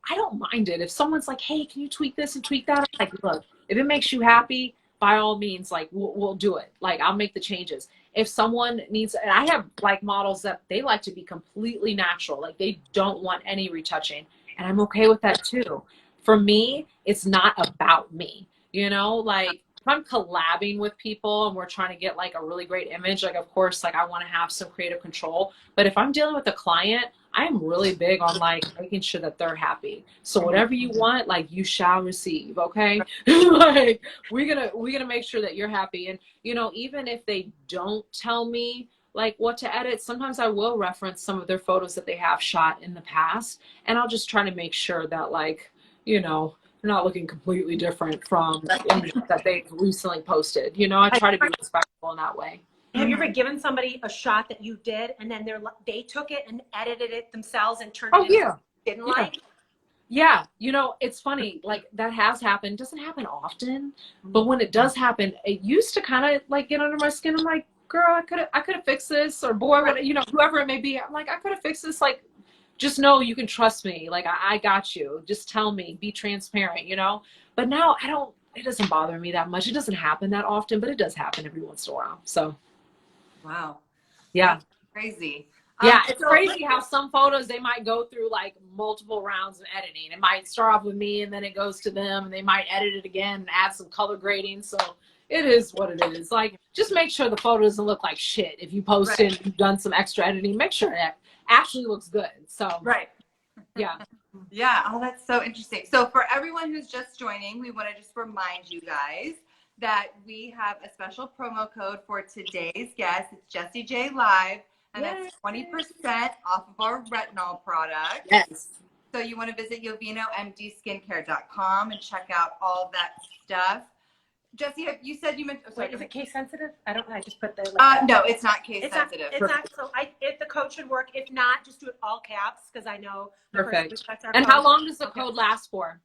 mind it. If someone's like, hey, can you tweak this and tweak that? I'm like, look, if it makes you happy, by all means, like we'll do it. Like I'll make the changes. If someone needs, and I have like models that they like to be completely natural, like they don't want any retouching, and I'm okay with that too. For me, it's not about me, you know, like if I'm collabing with people and we're trying to get like a really great image, like of course, like I want to have some creative control, but if I'm dealing with a client, I am really big on like making sure that they're happy. So whatever you want, like you shall receive. Okay. Like we're gonna make sure that you're happy. And you know, even if they don't tell me like what to edit, sometimes I will reference some of their photos that they have shot in the past. And I'll just try to make sure that like, you know, they're not looking completely different from images that they've recently posted. You know, I try to be respectful in that way. Have you ever given somebody a shot that you did and then they took it and edited it themselves and turned it into something you didn't like? Yeah, you know, it's funny, like that has happened. It doesn't happen often, but when it does happen, it used to kind of like get under my skin. I'm like, girl, I could have fixed this, or boy, what, you know, whoever it may be. I'm like, I could have fixed this. Like, just know you can trust me. Like, I got you. Just tell me, be transparent, you know? But now it doesn't bother me that much. It doesn't happen that often, but it does happen every once in a while. So. Wow. Yeah. That's crazy. Yeah, it's crazy how some photos, they might go through like multiple rounds of editing. It might start off with me and then it goes to them and they might edit it again and add some color grading. So it is what it is. Like, just make sure the photo doesn't look like shit. If you post it and you've done some extra editing, make sure it actually looks good. So, yeah. Yeah. Oh, that's so interesting. So for everyone who's just joining, we want to just remind you guys that we have a special promo code for today's guest. It's Jessy J Live, and that's 20% off of our retinol product. Yes. So you want to visit YovinoMDskincare.com and check out all that stuff. Jessy, you said you meant. Oh, sorry, wait, is it case sensitive? I just put the. No, it's not case sensitive. It's not. So if the code should work. If not, just do it all caps because I know. Perfect. And how long does the code last for?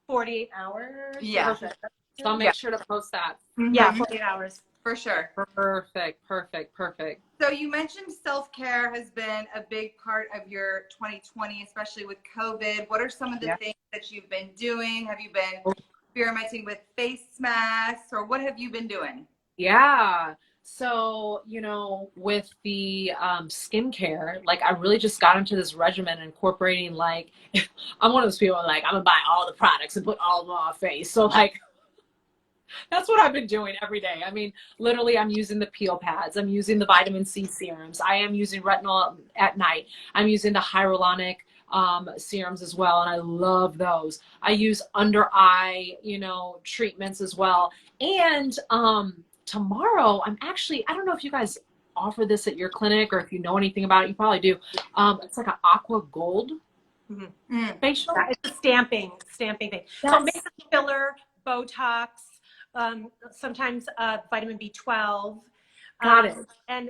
48 hours. Yeah. Perfect. So I'll make sure to post that. Yeah, 48 hours. For sure. Perfect. So you mentioned self-care has been a big part of your 2020, especially with COVID. What are some of the things that you've been doing? Have you been experimenting with face masks, or what have you been doing? Yeah. So, you know, with the skincare, like I really just got into this regimen, incorporating like, I'm one of those people like, I'm gonna buy all the products and put all of them on my face. So like, that's what I've been doing every day. I mean, literally, I'm using the peel pads. I'm using the vitamin C serums. I am using retinol at night. I'm using the hyaluronic serums as well, and I love those. I use under eye, you know, treatments as well. And tomorrow, I don't know if you guys offer this at your clinic or if you know anything about it. You probably do. It's like an aqua gold facial. It's a stamping thing. Yes. So makeup filler, Botox. Sometimes vitamin B12, Got it. and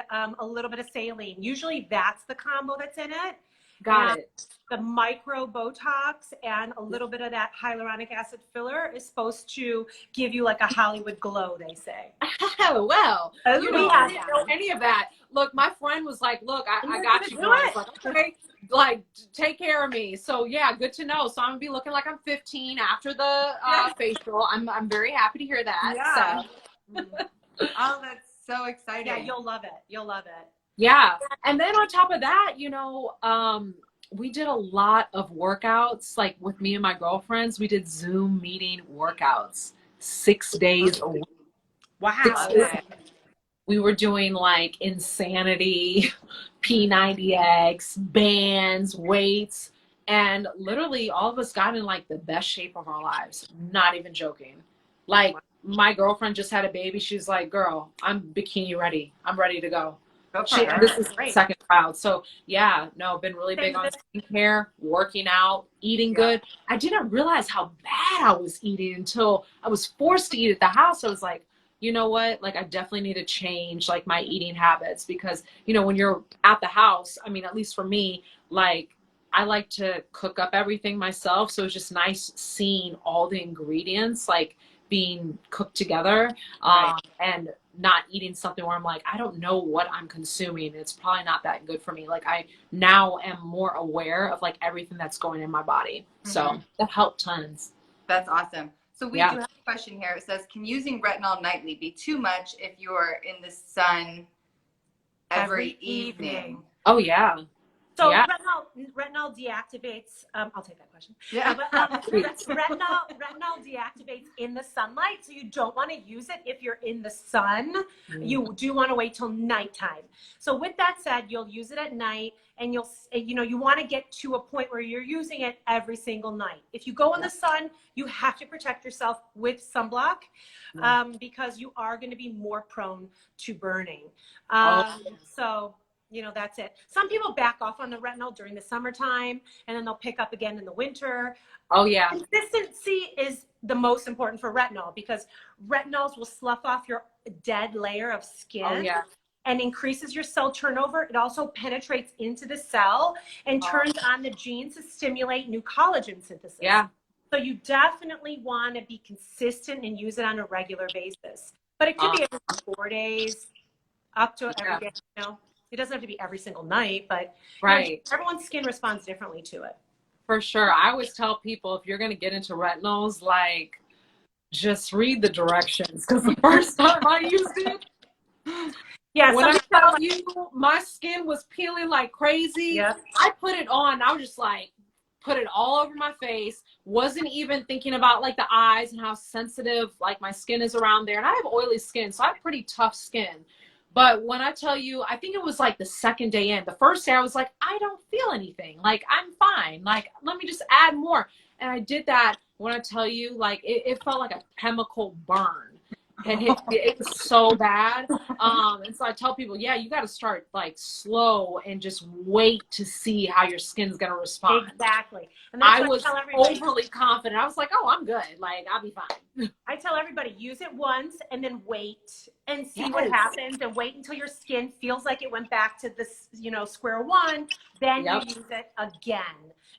a little bit of saline. Usually that's the combo that's in it. Got it. The micro Botox and a little bit of that hyaluronic acid filler is supposed to give you like a Hollywood glow, they say. Oh, well, Oh, you know, I didn't know any of that. Look, my friend was like, look, I got you guys. Like, okay, like, take care of me. So, yeah, good to know. So I'm going to be looking like I'm 15 after the facial. I'm very happy to hear that. Yeah. So. Oh, that's so exciting. Yeah, you'll love it. You'll love it. Yeah. And then on top of that, you know, we did a lot of workouts, like with me and my girlfriends. We did Zoom meeting workouts 6 days a week. Wow. We were doing like insanity, P90X, bands, weights, and literally all of us got in like the best shape of our lives. Not even joking. Like my girlfriend just had a baby. She's like, girl, I'm bikini ready. I'm ready to go. This is the second child. So yeah, no, been really big on skincare, working out, eating good. I didn't realize how bad I was eating until I was forced to eat at the house. I was like, you know what? Like I definitely need to change like my eating habits because, you know, when you're at the house, I mean, at least for me, like I like to cook up everything myself. So it's just nice seeing all the ingredients like being cooked together and not eating something where I'm like, I don't know what I'm consuming. It's probably not that good for me. Like I now am more aware of like everything that's going in my body. So that helped tons. That's awesome. So we do have a question here. It says, can using retinol nightly be too much if you're in the sun every evening? Oh, yeah. So retinol deactivates. I'll take that question. Yeah. Retinol deactivates in the sunlight, so you don't want to use it if you're in the sun. You do want to wait till nighttime. So with that said, you'll use it at night, and you want to get to a point where you're using it every single night. If you go in the sun, you have to protect yourself with sunblock because you are going to be more prone to burning. So. You know, that's it. Some people back off on the retinol during the summertime, and then they'll pick up again in the winter. Oh, yeah. Consistency is the most important for retinol because retinols will slough off your dead layer of skin and increases your cell turnover. It also penetrates into the cell and turns on the genes to stimulate new collagen synthesis. Yeah. So you definitely want to be consistent and use it on a regular basis. But it could be every 4 days, up to every day, you know. It doesn't have to be every single night, but you know, everyone's skin responds differently to it. For sure. I always tell people if you're going to get into retinols, like just read the directions because the first time I used it, when I tell you my skin was peeling like crazy, I put it on. I was just like, put it all over my face. Wasn't even thinking about like the eyes and how sensitive like my skin is around there. And I have oily skin, so I have pretty tough skin. But when I tell you, I think it was like the second day in. The first day I was like, I don't feel anything. Like, I'm fine. Like, let me just add more. And I did that. When I tell you, like, it felt like a chemical burn. And it was so bad. And so I tell people, yeah, you got to start like slow and just wait to see how your skin's going to respond. Exactly. And that's I was overly confident. I was like, oh, I'm good. Like, I'll be fine. I tell everybody, use it once and then wait and see what happens and wait until your skin feels like it went back to this, you know, square one. Then you use it again.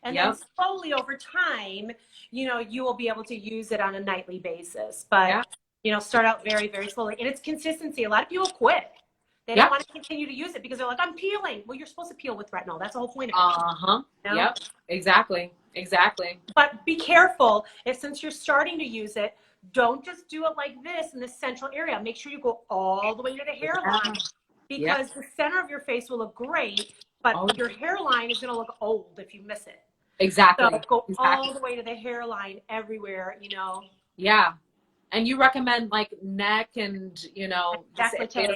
And then slowly over time, you know, you will be able to use it on a nightly basis. But you know, start out very, very slowly. And it's consistency. A lot of people quit. They don't want to continue to use it because they're like, I'm peeling. Well, you're supposed to peel with retinol. That's the whole point of it. You know? Yep. Exactly. Exactly. But be careful. Since you're starting to use it, don't just do it like this in the central area. Make sure you go all the way to the hairline because the center of your face will look great, but your hairline is going to look old if you miss it. Exactly. So go all the way to the hairline everywhere, you know. Yeah. And you recommend like neck and, you know, anywhere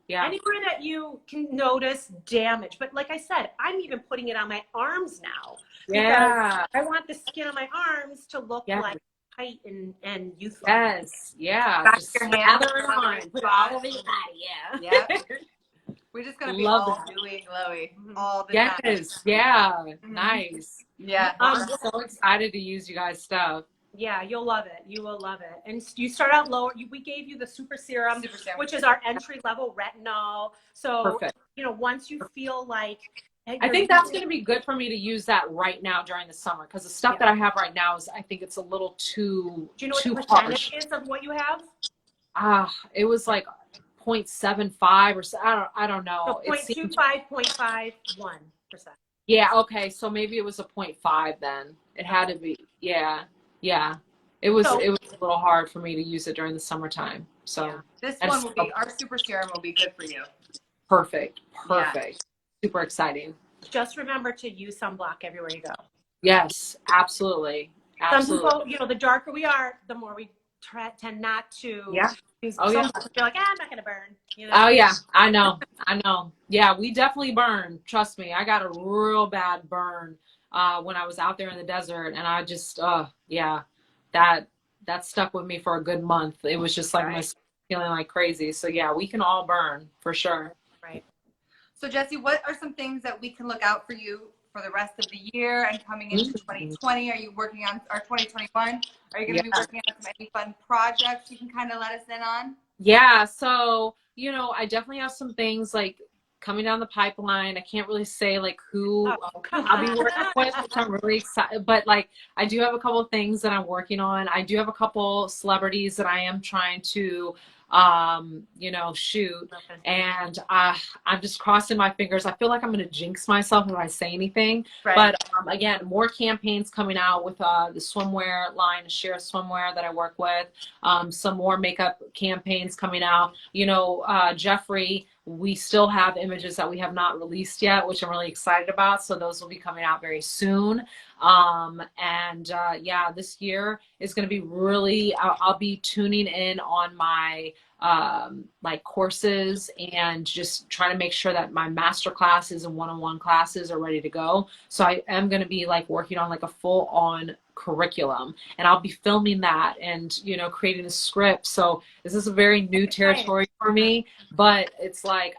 that you can notice damage. But like I said, I'm even putting it on my arms now. Because I want the skin on my arms to look like tight and youthful. Yes. Yeah. Just your hands on. Put it all over your body. We're just going to be all dewy, glowy all the time. Yes. Yeah. Nice. Yeah. I'm so excited to use you guys' stuff. Yeah, you'll love it. You will love it. And you start out lower. We gave you the Super Serum, which is our entry-level retinol. So, you know, once you feel like I think that's going to be good for me to use that right now during the summer, because the stuff that I have right now is, I think it's a little too. Do you know what the harsh. percentage is of what you have? It was like 0.75 or so. I don't know. So 0.25, 0.51%. Yeah. Okay. So maybe it was a 0.5 then. It had to be. Yeah. Yeah. It was a little hard for me to use it during the summertime. So this one will be, our super serum will be good for you. Perfect. Super exciting. Just remember to use sunblock everywhere you go. Yes, absolutely. Some people, you know, the darker we are, the more we tend not to use sunblock. You're like, I'm not going to burn. You know? Oh, yeah. I know. Yeah, we definitely burn. Trust me. I got a real bad burn when I was out there in the desert. And I just, that stuck with me for a good month. It was just like my skin feeling like crazy. So, yeah, we can all burn for sure. Right. So, Jessy, what are some things that we can look out for you for the rest of the year and coming into 2020? Are you working on, or 2021? Are you going to be working on any fun projects you can kind of let us in on? Yeah. So, you know, I definitely have some things like coming down the pipeline. I can't really say like who I'll be working with, which I'm really excited. But like, I do have a couple of things that I'm working on. I do have a couple celebrities that I am trying to, you know, shoot. And I'm just crossing my fingers. I feel like I'm going to jinx myself if I say anything. Right. But again, more campaigns coming out with the swimwear line, Share Swimwear that I work with. Some more makeup campaigns coming out. You know, Jeffrey, we still have images that we have not released yet, which I'm really excited about. So those will be coming out very soon. Yeah, this year is going to be really, I'll be tuning in on my like courses and just trying to make sure that my master classes and one-on-one classes are ready to go. So I am going to be like working on like a full-on curriculum, and I'll be filming that and, you know, creating a script. So this is a very new territory for me, but it's like,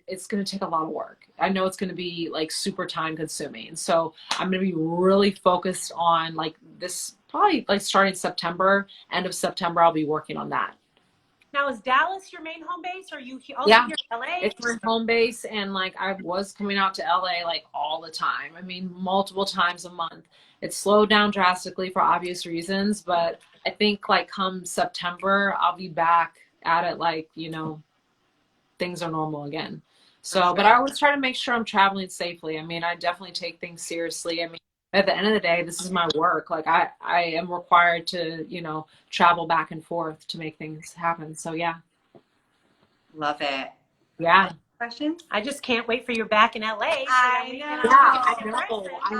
it's going to take a lot of work. I know it's going to be like super time consuming. So I'm going to be really focused on like this, probably like starting September, end of September, I'll be working on that. Now, is Dallas your main home base, or are you also here in LA? It's my home base, and like I was coming out to LA like all the time. I mean, multiple times a month. It's slowed down drastically for obvious reasons, but I think like come September, I'll be back at it like, you know, things are normal again. So, but I always try to make sure I'm traveling safely. I mean, I definitely take things seriously. I mean, at the end of the day, this is my work. Like I am required to, you know, travel back and forth to make things happen. So yeah. Love it. Yeah. Questions? I just can't wait for you back in LA. I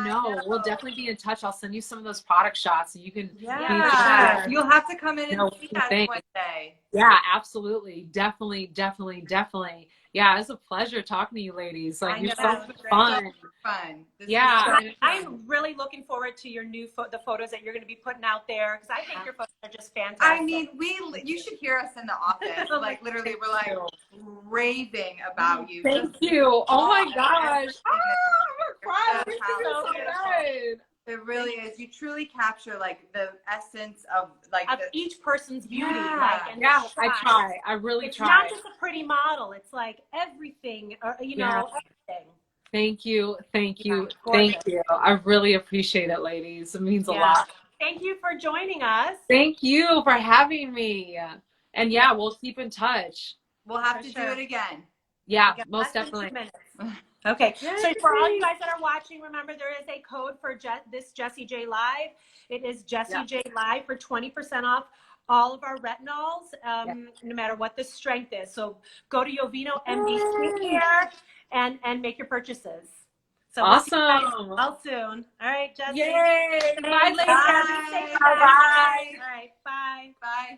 know. We'll definitely be in touch. I'll send you some of those product shots and you can. Yeah. You'll have to come in and see us one day. Yeah, absolutely. Definitely. Yeah, it's a pleasure talking to you ladies. Like, you're so fun. I'm really looking forward to your new the photos that you're going to be putting out there, because I think your photos are just fantastic. I mean, you should hear us in the office. Like literally, we're like raving about you. Thank you. Oh my gosh. I'm crying. This is so good. It really is. You truly capture like the essence of like each person's beauty. I try. I really try. It's not just a pretty model. It's like everything, you know, everything. Thank you. I really appreciate it, ladies. It means a lot. Thank you for joining us. Thank you for having me. And yeah, we'll keep in touch. We'll have to do it again. Yeah, most definitely. Okay, so for all you guys that are watching, remember there is a code for this Jessy J Live. It is Jessy J Live for 20% off all of our retinols, no matter what the strength is. So go to YovinoMD Skincare and make your purchases. So awesome. We'll see you guys all soon. All right, Jessy. Yay. Bye, ladies. Bye. Bye. All right, bye. Bye.